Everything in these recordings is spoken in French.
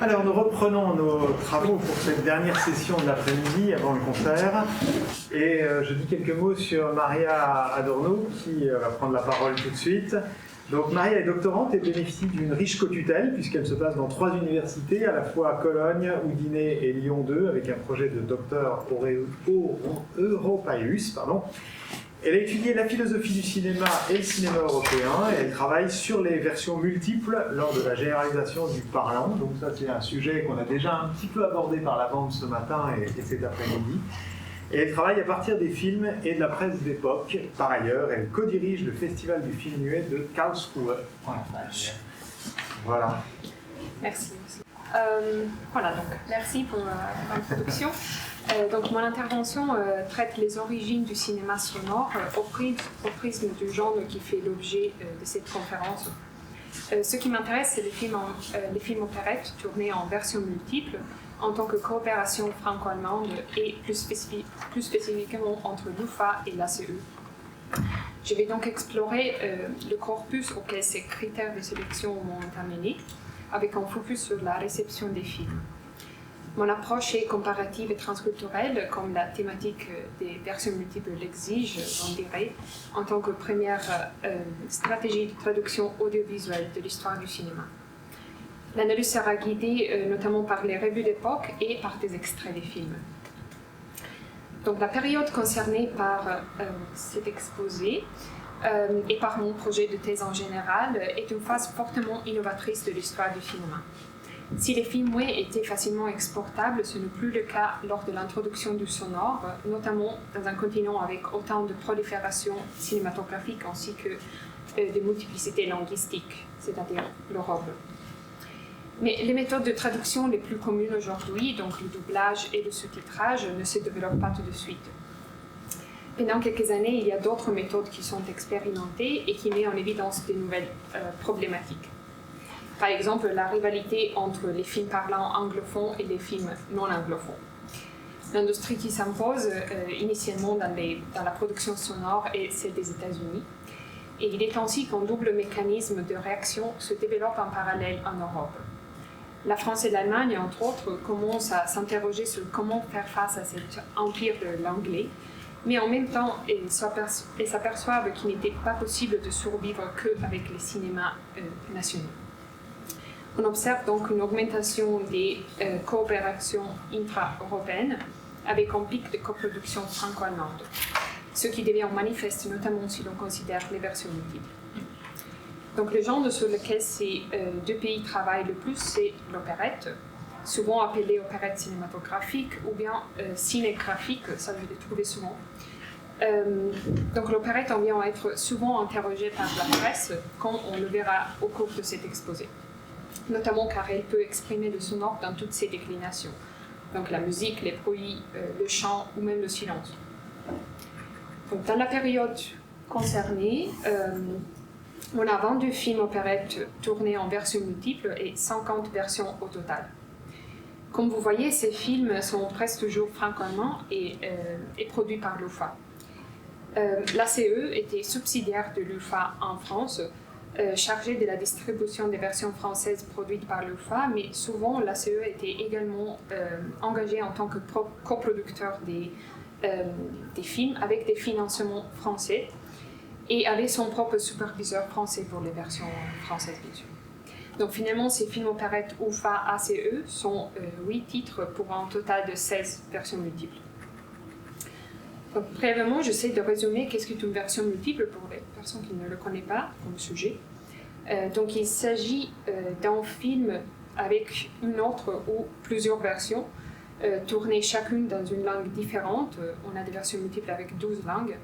Alors nous reprenons nos travaux pour cette dernière session de l'après-midi avant le concert et je dis quelques mots sur Maria Adorno qui va prendre la parole tout de suite. Donc Maria est doctorante et bénéficie d'une riche co-tutelle puisqu'elle se passe dans 3 universités, à la fois à Cologne, Udine et Lyon 2 avec un projet de docteur Europaeus. Elle a étudié la philosophie du cinéma et le cinéma européen et elle travaille sur les versions multiples lors de la généralisation du parlant. Donc ça c'est un sujet qu'on a déjà un petit peu abordé par la bande ce matin et cet après-midi. Et elle travaille à partir des films et de la presse d'époque. Par ailleurs, elle co-dirige le festival du film muet de Karlsruhe en France. Voilà. Merci. Donc merci pour l'introduction. Donc mon intervention traite les origines du cinéma sonore au prisme du genre qui fait l'objet de cette conférence. Ce qui m'intéresse, c'est les films opérettes tournés en version multiple en tant que coopération franco-allemande et plus spécifiquement entre l'UFA et l'ACE. Je vais donc explorer le corpus auquel ces critères de sélection m'ont amené, avec un focus sur la réception des films. Mon approche est comparative et transculturelle, comme la thématique des versions multiples l'exige, j'en dirais, en tant que première stratégie de traduction audiovisuelle de l'histoire du cinéma. L'analyse sera guidée notamment par les revues d'époque et par des extraits des films. Donc la période concernée par cet exposé et par mon projet de thèse en général est une phase fortement innovatrice de l'histoire du cinéma. Si les films muets étaient facilement exportables, ce n'est plus le cas lors de l'introduction du sonore, notamment dans un continent avec autant de prolifération cinématographique ainsi que de multiplicité linguistique, c'est-à-dire l'Europe. Mais les méthodes de traduction les plus communes aujourd'hui, donc le doublage et le sous-titrage, ne se développent pas tout de suite. Pendant quelques années, il y a d'autres méthodes qui sont expérimentées et qui mettent en évidence de nouvelles problématiques. Par exemple, la rivalité entre les films parlants anglophones et les films non anglophones. L'industrie qui s'impose initialement dans la production sonore est celle des États-Unis. Et il est ainsi qu'un double mécanisme de réaction se développe en parallèle en Europe. La France et l'Allemagne, entre autres, commencent à s'interroger sur comment faire face à cet empire de l'anglais, mais en même temps, elles s'aperçoivent qu'il n'était pas possible de survivre qu'avec les cinémas nationaux. On observe donc une augmentation des coopérations intra-européennes avec un pic de coproduction franco-allemande, ce qui devient manifeste notamment si l'on considère les versions multiples. Donc le genre sur lequel ces 2 pays travaillent le plus, c'est l'opérette, souvent appelée opérette cinématographique ou bien cinégraphique, ça je l'ai trouvé souvent. Donc l'opérette en vient à être souvent interrogée par la presse, comme on le verra au cours de cet exposé, notamment car elle peut exprimer le sonore dans toutes ses déclinations, donc la musique, les bruits, le chant ou même le silence. Donc, dans la période concernée, on a 22 films opérettes tournés en versions multiples et 50 versions au total. Comme vous voyez, ces films sont presque toujours franco-allemands et produits par l'UFA. L'ACE était subsidiaire de l'UFA en France, chargée de la distribution des versions françaises produites par l'UFA, mais souvent l'ACE était également engagée en tant que coproducteur des films avec des financements français et avait son propre superviseur français pour les versions françaises, bien sûr. Donc finalement, ces films opérettes UFA ACE sont 8 titres pour un total de 16 versions multiples. Donc, brièvement, j'essaie de résumer qu'est-ce qu'une version multiple pour les personnes qui ne le connaissent pas comme sujet. Donc il s'agit d'un film avec une autre ou plusieurs versions, tournées chacune dans une langue différente. On a des versions multiples avec 12 langues,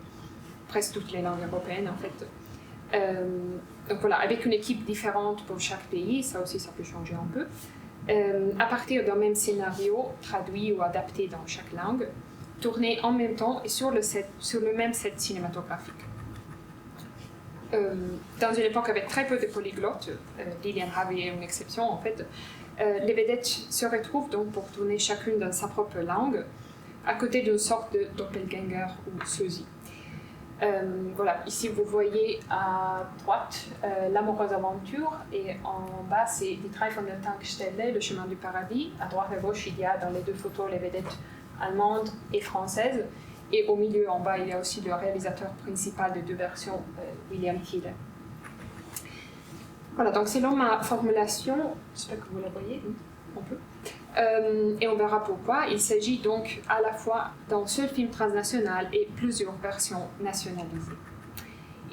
presque toutes les langues européennes en fait. Donc voilà, avec une équipe différente pour chaque pays, ça aussi ça peut changer un peu. À partir d'un même scénario, traduit ou adapté dans chaque langue, tourné en même temps et sur le même set cinématographique. Dans une époque avec très peu de polyglottes, Lilian Harvey est une exception en fait, les vedettes se retrouvent donc pour tourner chacune dans sa propre langue, à côté d'une sorte de doppelganger ou sosie. Voilà, ici vous voyez à droite l'amoureuse aventure et en bas c'est Die drei von der Tankstelle, le chemin du paradis. À droite et à gauche il y a dans les deux photos les vedettes allemandes et françaises. Et au milieu en bas il y a aussi le réalisateur principal de deux versions, William Thiele. Voilà, donc selon ma formulation, j'espère que vous la voyez, on peut. Et on verra pourquoi. Il s'agit donc à la fois d'un seul film transnational et plusieurs versions nationalisées.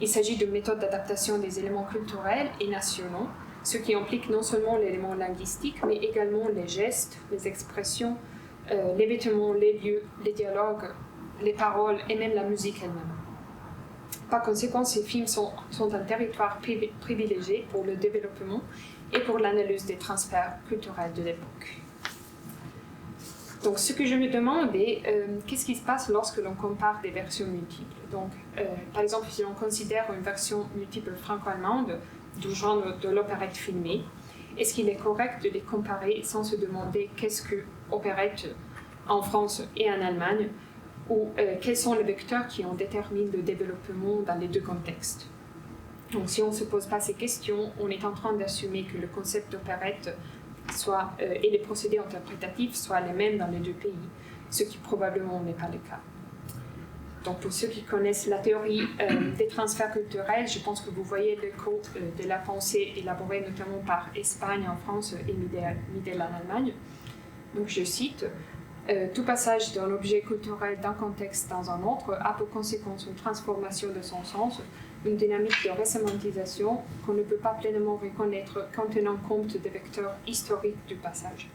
Il s'agit de méthodes d'adaptation des éléments culturels et nationaux, ce qui implique non seulement l'élément linguistique, mais également les gestes, les expressions, les vêtements, les lieux, les dialogues, les paroles et même la musique elle-même. Par conséquent, ces films sont un territoire privilégié pour le développement et pour l'analyse des transferts culturels de l'époque. Donc, ce que je me demande est qu'est-ce qui se passe lorsque l'on compare des versions multiples. Donc, par exemple, si on considère une version multiple franco-allemande du genre de l'opérette filmée, est-ce qu'il est correct de les comparer sans se demander qu'est-ce que opérette en France et en Allemagne, ou quels sont les vecteurs qui en déterminent le développement dans les deux contextes. Donc, si on ne se pose pas ces questions, on est en train d'assumer que le concept d'opérette et les procédés interprétatifs soient les mêmes dans les deux pays, ce qui probablement n'est pas le cas. Donc, pour ceux qui connaissent la théorie des transferts culturels, je pense que vous voyez l'écho de la pensée élaborée notamment par Espagne en France et Midel en Allemagne. Donc, je cite « Tout passage d'un objet culturel d'un contexte dans un autre a pour conséquence une transformation de son sens, une dynamique de résémantisation qu'on ne peut pas pleinement reconnaître qu'en tenant compte des vecteurs historiques du passage.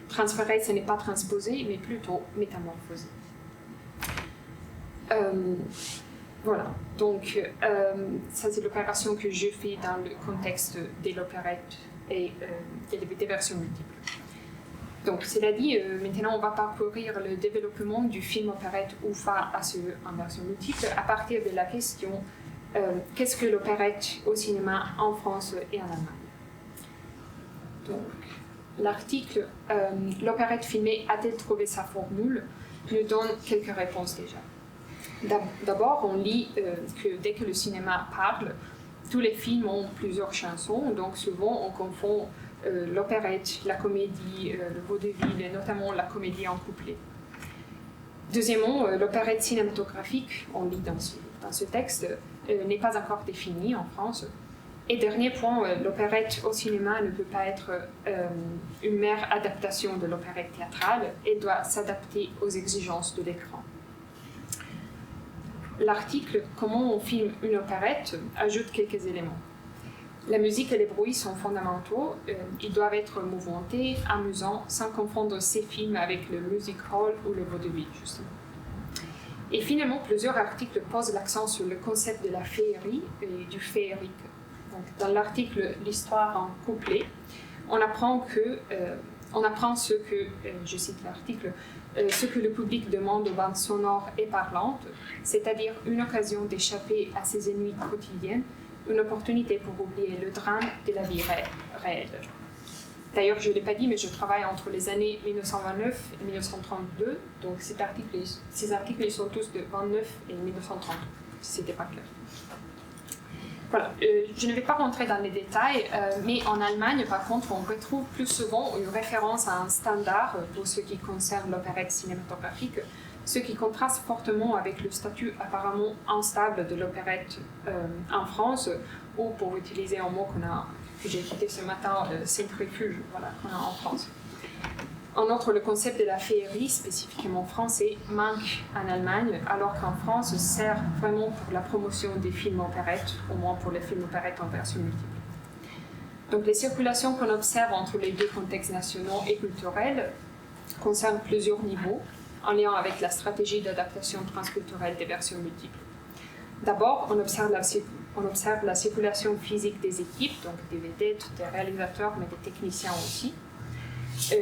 Transférer, ce n'est pas transposer, mais plutôt métamorphoser. » Voilà, donc ça c'est l'opération que je fais dans le contexte de l'opérette et des versions multiples. Donc, cela dit, maintenant on va parcourir le développement du film opérette UFA à ceux en version multiple à partir de la question qu'est-ce que l'opérette au cinéma en France et en Allemagne. Donc, l'article l'opérette filmée a-t-elle trouvé sa formule nous donne quelques réponses déjà. D'abord, on lit que dès que le cinéma parle, tous les films ont plusieurs chansons, donc souvent on confond l'opérette, la comédie, le vaudeville et notamment la comédie en couplet. Deuxièmement, l'opérette cinématographique, on lit dans ce texte, n'est pas encore définie en France. Et dernier point, l'opérette au cinéma ne peut pas être une mère adaptation de l'opérette théâtrale et doit s'adapter aux exigences de l'écran. L'article « Comment on filme une opérette » ajoute quelques éléments. La musique et les bruits sont fondamentaux, ils doivent être mouvementés, amusants, sans confondre ces films avec le music hall ou le vaudeville, justement. Et finalement, plusieurs articles posent l'accent sur le concept de la féerie et du féerique. Donc, dans l'article « L'histoire en couplet », on apprend ce que, je cite l'article, ce que le public demande aux bandes sonores et parlantes, c'est-à-dire une occasion d'échapper à ses ennuis quotidiennes, une opportunité pour oublier le drame de la vie réelle. D'ailleurs, je ne l'ai pas dit, mais je travaille entre les années 1929 et 1932, donc ces articles ils sont tous de 29 et 1930, si ce n'était pas clair. Voilà, je ne vais pas rentrer dans les détails, mais en Allemagne, par contre, on retrouve plus souvent une référence à un standard pour ce qui concerne l'opérette cinématographique, ce qui contraste fortement avec le statut apparemment instable de l'opérette en France, ou pour utiliser un mot que j'ai écouté ce matin, centrifuge, voilà, qu'on a en France. En outre, le concept de la féerie, spécifiquement français, manque en Allemagne, alors qu'en France sert vraiment pour la promotion des films opérettes, au moins pour les films opérettes en version multiple. Donc les circulations qu'on observe entre les deux contextes nationaux et culturels concernent plusieurs niveaux, en lien avec la stratégie d'adaptation transculturelle des versions multiples. D'abord, on observe la circulation physique des équipes, donc des vedettes, des réalisateurs, mais des techniciens aussi,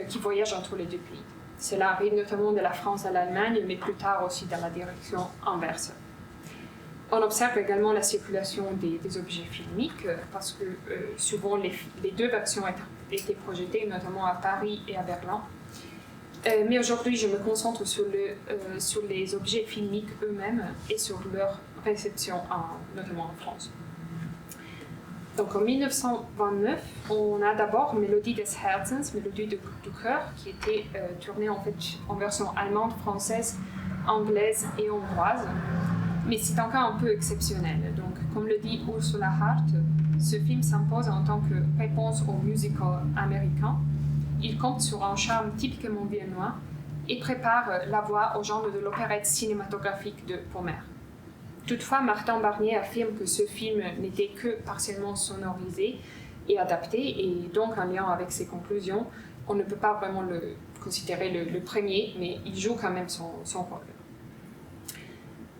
qui voyagent entre les deux pays. Cela arrive notamment de la France à l'Allemagne, mais plus tard aussi dans la direction inverse. On observe également la circulation des objets filmiques, parce que souvent les deux versions ont été projetées, notamment à Paris et à Berlin. Mais aujourd'hui, je me concentre sur les objets filmiques eux-mêmes et sur leur réception, notamment en France. Donc en 1929, on a d'abord Mélodie des Herzens, Mélodie du cœur, qui était tournée en fait en version allemande, française, anglaise et hongroise. Mais c'est encore un peu exceptionnel. Donc, comme le dit Ursula Hart, ce film s'impose en tant que réponse au musical américain. Il compte sur un charme typiquement viennois et prépare la voie au genre de l'opérette cinématographique de Pommer. Toutefois, Martin Barnier affirme que ce film n'était que partiellement sonorisé et adapté, et donc en lien avec ses conclusions, on ne peut pas vraiment le considérer le premier, mais il joue quand même son rôle.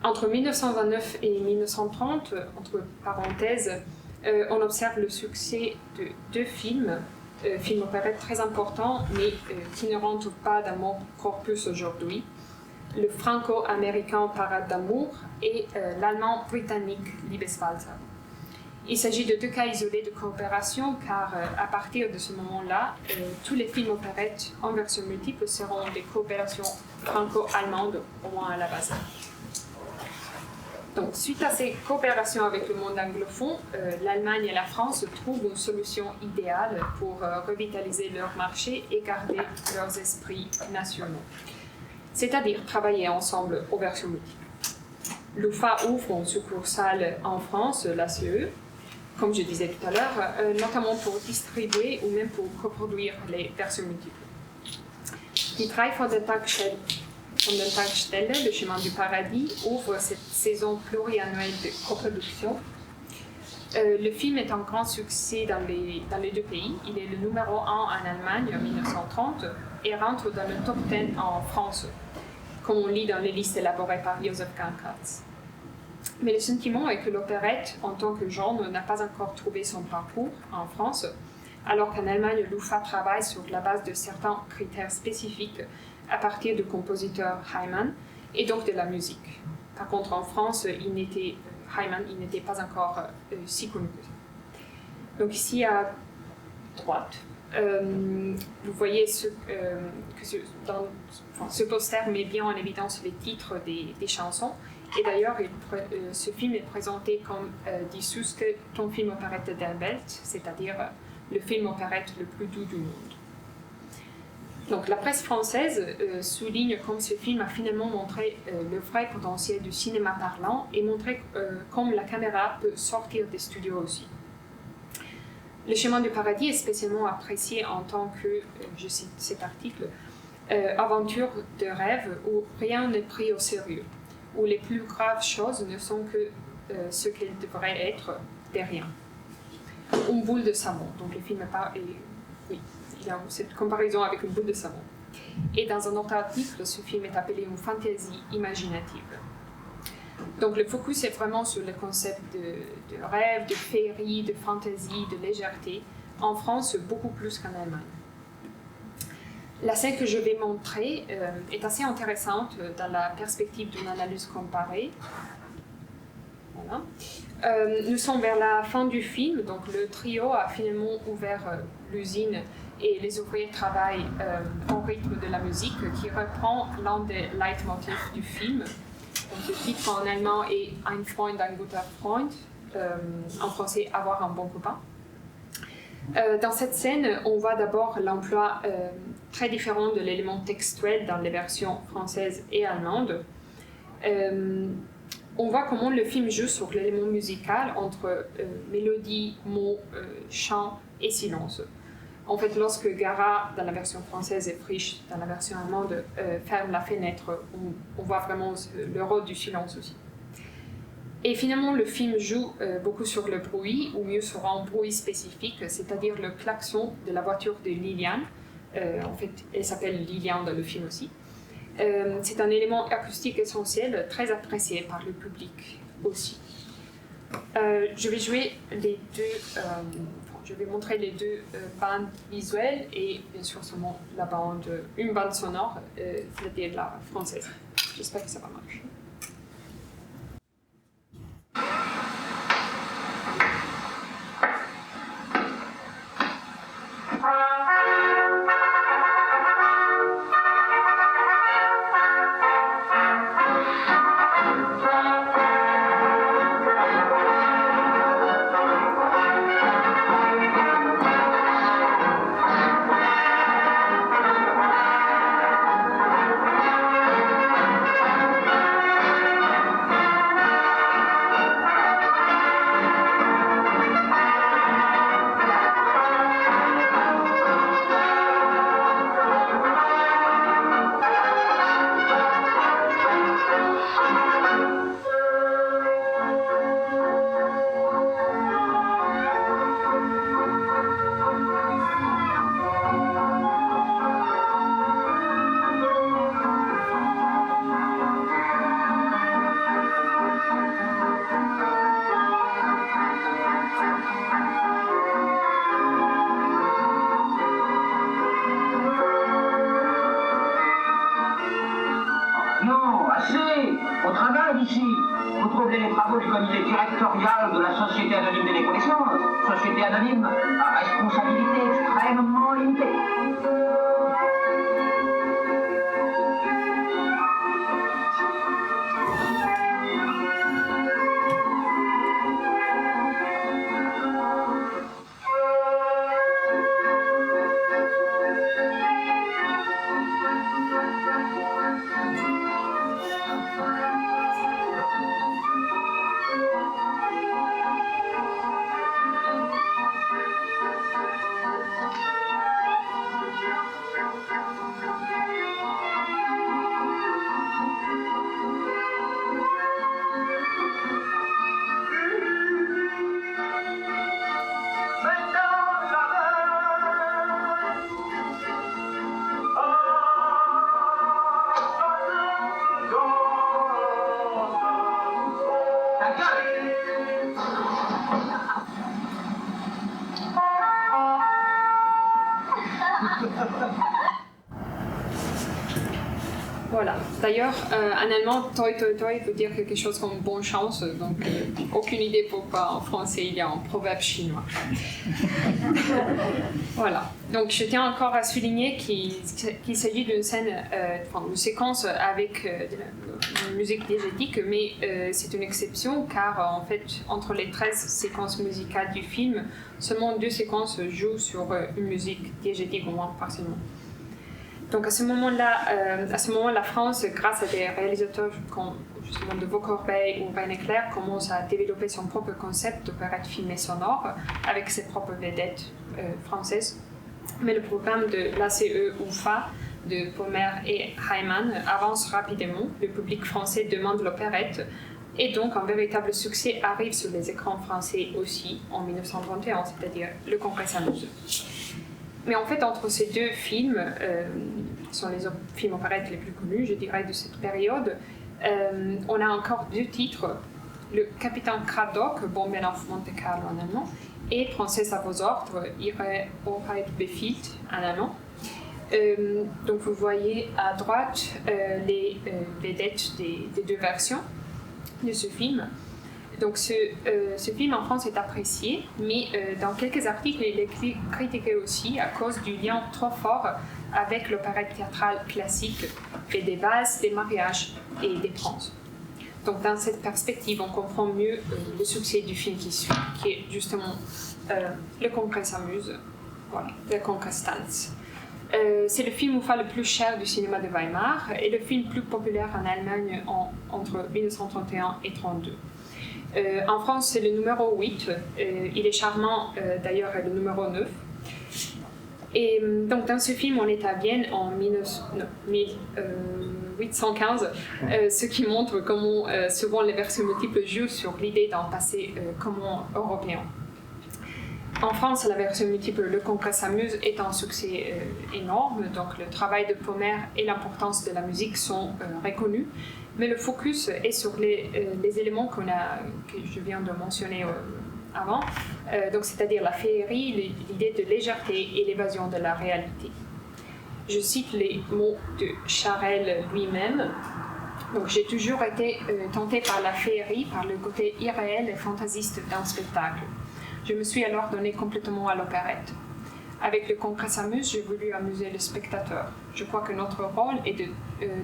Entre 1929 et 1930, entre parenthèses, on observe le succès de deux films opérettes très importants, mais qui ne rentrent pas dans mon corpus aujourd'hui. Le franco-américain Parade d'amour et l'allemand-britannique Liebeswalzer. Il s'agit de deux cas isolés de coopération, car à partir de ce moment-là, tous les films opérettes en version multiple seront des coopérations franco-allemandes, au moins à la base. Donc, suite à ces coopérations avec le monde anglophone, l'Allemagne et la France trouvent une solution idéale pour revitaliser leur marché et garder leurs esprits nationaux. C'est-à-dire travailler ensemble aux versions multiples. L'UFA ouvre une succursale en France, la CE, comme je disais tout à l'heure, notamment pour distribuer ou même pour coproduire les versions multiples. Die Drei von den Tankstellen, le chemin du paradis, ouvre cette saison pluriannuelle de coproduction. Le film est un grand succès dans les deux pays. Il est le numéro 1 en Allemagne en 1930 et rentre dans le top 10 en France, comme on lit dans les listes élaborées par Josef Kankatz. Mais le sentiment est que l'opérette, en tant que genre, n'a pas encore trouvé son parcours en France, alors qu'en Allemagne, l'UFA travaille sur la base de certains critères spécifiques à partir du compositeur Heimann et donc de la musique. Par contre, en France, Heimann n'était pas encore si connu que ça. Donc ici à droite, vous voyez dans ce poster met bien en évidence les titres des chansons. Et d'ailleurs, ce film est présenté comme Die Süßste Tonfilmoperette der Welt, c'est-à-dire le film opérette le plus doux du monde. Donc la presse française souligne comme ce film a finalement montré le vrai potentiel du cinéma parlant et montré comme la caméra peut sortir des studios aussi. Le chemin du paradis est spécialement apprécié en tant que, je cite cet article, aventure de rêve où rien n'est pris au sérieux, où les plus graves choses ne sont que ce qu'elles devraient être, des rien. Une boule de savon. Donc le film il y a cette comparaison avec une boule de savon. Et dans un autre article, ce film est appelé une fantaisie imaginative. Donc le focus est vraiment sur le concept de rêve, de féerie, de fantaisie, de légèreté, en France beaucoup plus qu'en Allemagne. La scène que je vais montrer est assez intéressante dans la perspective d'une analyse comparée. Voilà. Nous sommes vers la fin du film, donc le trio a finalement ouvert l'usine et les ouvriers travaillent au rythme de la musique qui reprend l'un des leitmotifs du film. Donc, le titre en allemand est Ein Freund, ein guter Freund, en français Avoir un bon copain. Dans cette scène, on voit d'abord l'emploi très différent de l'élément textuel dans les versions françaises et allemandes. On voit comment le film joue sur l'élément musical entre mélodie, mots, chant et silence. En fait, lorsque Gara, dans la version française, et Frisch, dans la version allemande, ferme la fenêtre, on voit vraiment le rôle du silence aussi. Et finalement, le film joue beaucoup sur le bruit, ou mieux sur un bruit spécifique, c'est-à-dire le klaxon de la voiture de Liliane. En fait, elle s'appelle Liliane dans le film aussi. C'est un élément acoustique essentiel, très apprécié par le public aussi. Je vais jouer les deux... je vais montrer les deux bandes visuelles et bien sûr seulement une bande sonore, c'est-à-dire la française. J'espère que ça va marcher. ici, vous trouverez les travaux du comité directorial de la Société Anonyme des Collections, Société Anonyme à responsabilité extrêmement limitée. Voilà. D'ailleurs, en allemand, toi toi veut dire quelque chose comme bonne chance, donc aucune idée pourquoi en français il y a un proverbe chinois. Voilà. Donc je tiens encore à souligner qu'il s'agit d'une scène, une séquence avec de la musique diégétique, mais c'est une exception car en fait, entre les 13 séquences musicales du film, seulement 2 séquences jouent sur une musique diégétique, au moins partiellement. Donc à ce moment, la France, grâce à des réalisateurs comme justement de Vaucorbeil ou René Clair, commence à développer son propre concept d'opérette filmée sonore avec ses propres vedettes françaises. Mais le programme de l'ACE UFA de Pommer et Heimann avance rapidement. Le public français demande l'opérette et donc un véritable succès arrive sur les écrans français aussi en 1931, c'est-à-dire Le Congrès s'amuse. Mais en fait, entre ces 2 films, sont les films opérettes les plus connus, je dirais, de cette période, on a encore 2 titres, Le Capitaine Cradock, Bomben auf Monte Carlo en allemand, et Princesse à vos ordres, Ihre Hoheit befiehlt en allemand. Donc vous voyez à droite les vedettes des 2 versions de ce film. Donc ce film en France est apprécié, mais dans quelques articles il est critiqué aussi à cause du lien trop fort avec l'opérette théâtrale classique et des valses, des mariages et des princes. Donc dans cette perspective, on comprend mieux le succès du film qui suit, qui est justement Le Congrès s'amuse, voilà, Le Congrès-Tanz. C'est le film UFA le plus cher du cinéma de Weimar et le film plus populaire en Allemagne entre 1931 et 1932. En France, c'est le numéro 8. Il est charmant, d'ailleurs, le numéro 9. Et donc, dans ce film, on est à Vienne en 1815, ce qui montre comment souvent les versions multiples jouent sur l'idée d'un passé commun européen. En France, la version multiple Le Congrès s'amuse est un succès énorme, donc le travail de Pommer et l'importance de la musique sont reconnus. Mais le focus est sur les éléments que je viens de mentionner avant, donc c'est-à-dire la féerie, l'idée de légèreté et l'évasion de la réalité. Je cite les mots de Charel lui-même. Donc j'ai toujours été tentée par la féerie, par le côté irréel et fantasiste d'un spectacle. Je me suis alors donnée complètement à l'opérette. Avec Le Congrès s'amuse, j'ai voulu amuser le spectateur. Je crois que notre rôle est de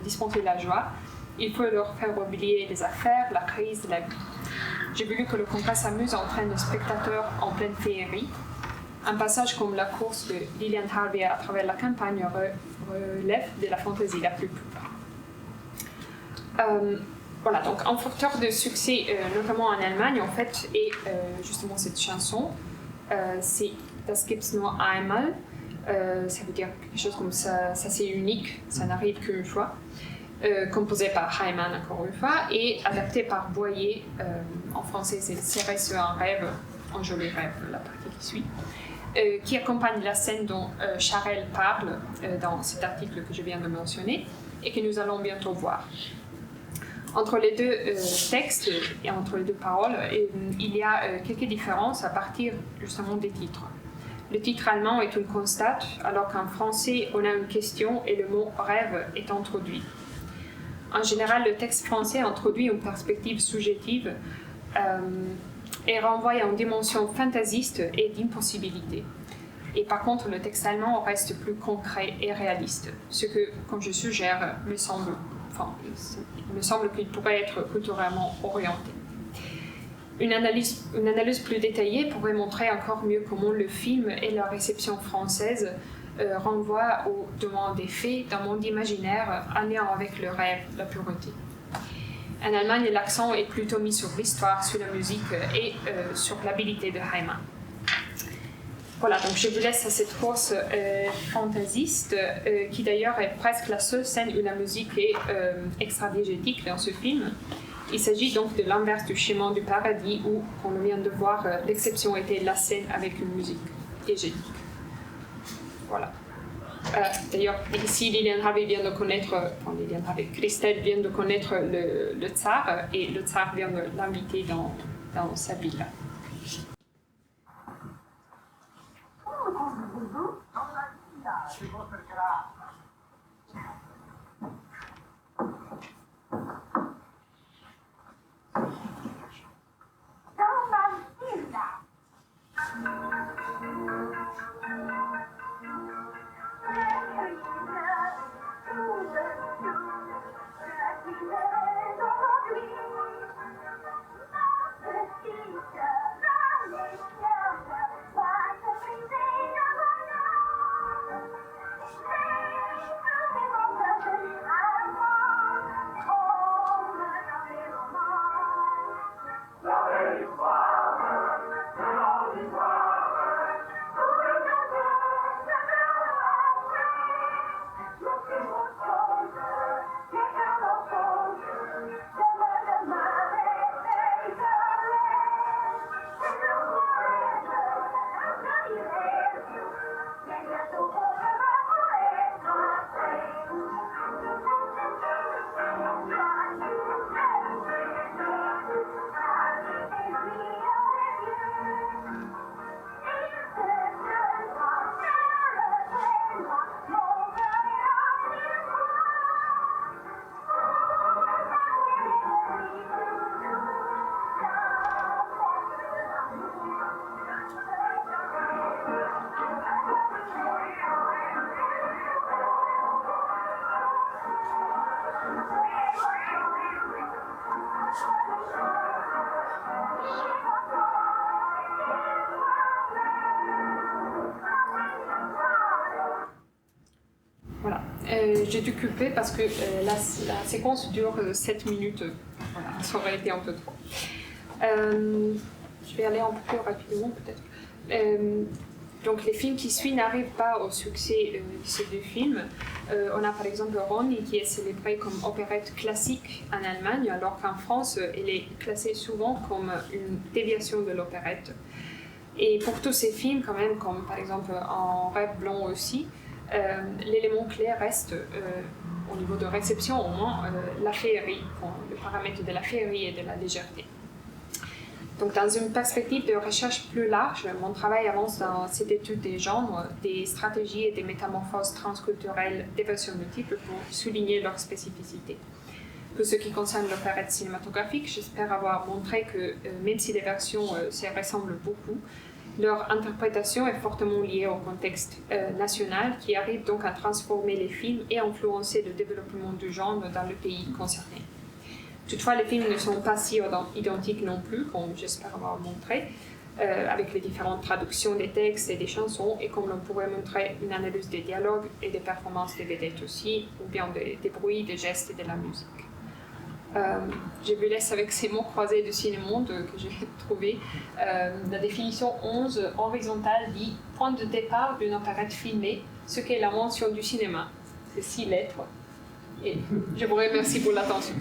dispenser la joie. Il faut leur faire oublier les affaires, la crise, la vie. J'ai voulu que Le Congrès s'amuse entraîne le spectateur en pleine féerie. Un passage comme la course de Lilian Harvey à travers la campagne relève de la fantaisie la plus pure. Voilà, donc un facteur de succès, notamment en Allemagne, en fait, est justement cette chanson. C'est Das gibt's nur einmal. Ça veut dire quelque chose comme ça c'est unique, ça n'arrive qu'une fois. Composé par Heimann encore une fois, et adapté par Boyer. En français, c'est Serrer sur un rêve, un joli rêve, la partie qui suit, qui accompagne la scène dont Charel parle dans cet article que je viens de mentionner et que nous allons bientôt voir. Entre les 2 textes et entre les 2 paroles, il y a quelques différences à partir justement des titres. Le titre allemand est une constate, alors qu'en français, on a une question et le mot rêve est introduit. En général, le texte français introduit une perspective subjective et renvoie à une dimension fantasiste et d'impossibilité. Et par contre, le texte allemand reste plus concret et réaliste, ce que, comme je suggère, il me semble qu'il pourrait être culturellement orienté. Une analyse plus détaillée pourrait montrer encore mieux comment le film et la réception française renvoient au devant des faits d'un monde imaginaire en lien avec le rêve, la pureté. En Allemagne, l'accent est plutôt mis sur l'histoire, sur la musique et sur l'habilité de Heimann. Voilà, donc je vous laisse à cette course fantasiste, qui d'ailleurs est presque la seule scène où la musique est extra-diégétique dans ce film. Il s'agit donc de l'inverse du schéma du paradis où, comme on vient de voir, l'exception était la scène avec une musique diégétique. Voilà. D'ailleurs, ici, Christelle vient de connaître le tsar, et le tsar vient de l'inviter dans sa villa. J'ai dû couper parce que la séquence dure 7 minutes. Voilà, ça aurait été un peu trop. Je vais aller un peu plus rapidement peut-être. Donc les films qui suivent n'arrivent pas au succès de ces deux films. On a par exemple Ronny qui est célébrée comme opérette classique en Allemagne, alors qu'en France, elle est classée souvent comme une déviation de l'opérette. Et pour tous ces films, quand même, comme par exemple En rêve blanc aussi, l'élément clé reste, au niveau de réception au moins, la féerie, le paramètre de la féerie et de la légèreté. Donc, dans une perspective de recherche plus large, mon travail avance dans cette étude des genres, des stratégies et des métamorphoses transculturelles des versions multiples pour souligner leur spécificité. Pour ce qui concerne l'opérette cinématographique, j'espère avoir montré que même si les versions se ressemblent beaucoup, leur interprétation est fortement liée au contexte national qui arrive donc à transformer les films et influencer le développement du genre dans le pays concerné. Toutefois, les films ne sont pas si identiques non plus, comme j'espère avoir montré, avec les différentes traductions des textes et des chansons, et comme l'on pourrait montrer une analyse des dialogues et des performances des vedettes aussi, ou bien des bruits, des gestes et de la musique. Je vous laisse avec ces mots croisés de Cinémonde que j'ai trouvé. La définition 11 horizontale dit « point de départ d'une opérette filmée, ce qu'est la mention du cinéma ». C'est 6 lettres. Et je vous remercie pour l'attention.